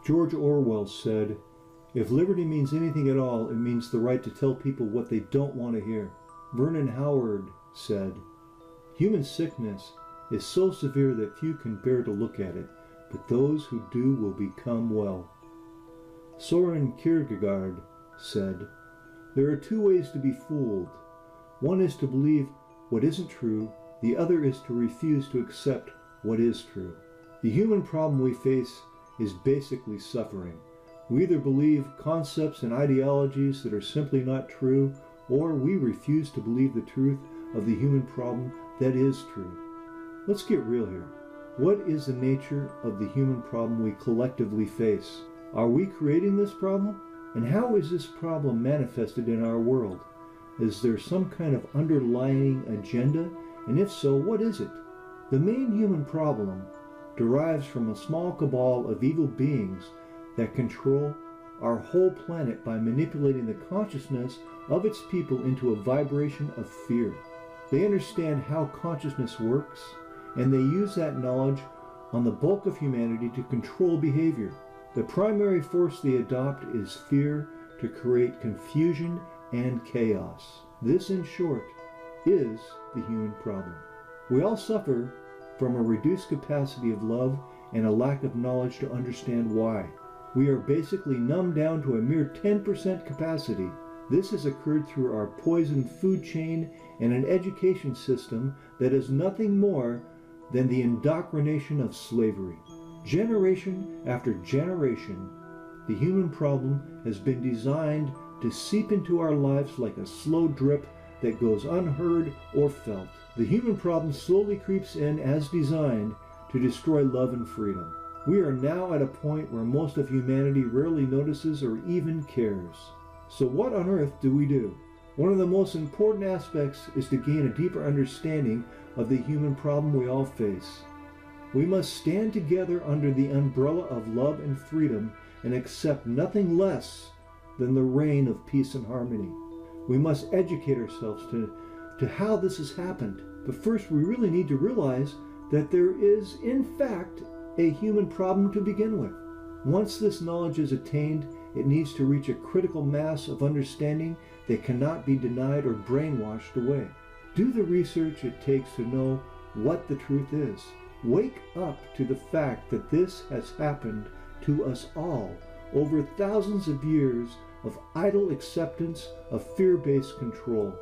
George Orwell said, "If liberty means anything at all, it means the right to tell people what they don't want to hear." Vernon Howard said, "Human sickness is so severe that few can bear to look at it, but those who do will become well." Soren Kierkegaard said, "There are two ways to be fooled. One is to believe what isn't true, the other is to refuse to accept what is true." The human problem we face is basically suffering. We either believe concepts and ideologies that are simply not true, or we refuse to believe the truth of the human problem that is true. Let's get real here. What is the nature of the human problem we collectively face? Are we creating this problem? And how is this problem manifested in our world? Is there some kind of underlying agenda? And if so, what is it? The main human problem derives from a small cabal of evil beings that control our whole planet by manipulating the consciousness of its people into a vibration of fear. They understand how consciousness works, and they use that knowledge on the bulk of humanity to control behavior. The primary force they adopt is fear to create confusion and chaos. This, in short, is the human problem. We all suffer from a reduced capacity of love and a lack of knowledge to understand why. We are basically numbed down to a mere 10% capacity. This has occurred through our poisoned food chain and an education system that is nothing more than the indoctrination of slavery. Generation after generation, the human problem has been designed to seep into our lives like a slow drip that goes unheard or felt. The human problem slowly creeps in as designed to destroy love and freedom. We are now at a point where most of humanity rarely notices or even cares. So what on earth do we do? One of the most important aspects is to gain a deeper understanding of the human problem we all face. We must stand together under the umbrella of love and freedom and accept nothing less than the reign of peace and harmony. We must educate ourselves to how this has happened. But first, we really need to realize that there is, in fact, a human problem to begin with. Once this knowledge is attained, it needs to reach a critical mass of understanding that cannot be denied or brainwashed away. Do the research it takes to know what the truth is. Wake up to the fact that this has happened to us all over thousands of years of idle acceptance of fear-based control,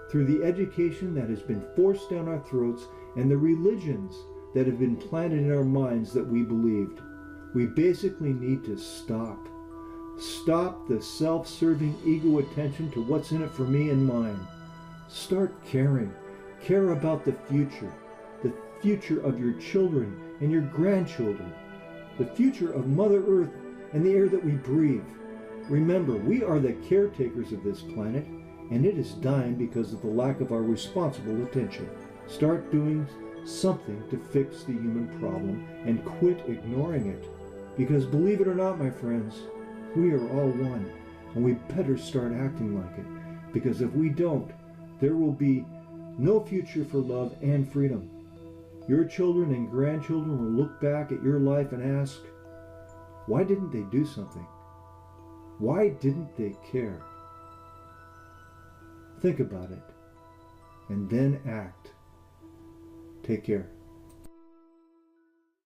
through the education that has been forced down our throats and the religions that have been planted in our minds that we believed. We basically need to stop. Stop the self-serving ego attention to what's in it for me and mine. Start caring. Care about the future of your children and your grandchildren, the future of Mother Earth and the air that we breathe. Remember, we are the caretakers of this planet, and it is dying because of the lack of our responsible attention. Start doing something to fix the human problem and quit ignoring it. Because believe it or not, my friends, we are all one, and we better start acting like it. Because if we don't, there will be no future for love and freedom. Your children and grandchildren will look back at your life and ask, why didn't they do something? Why didn't they care? Think about it, and then act. Take care.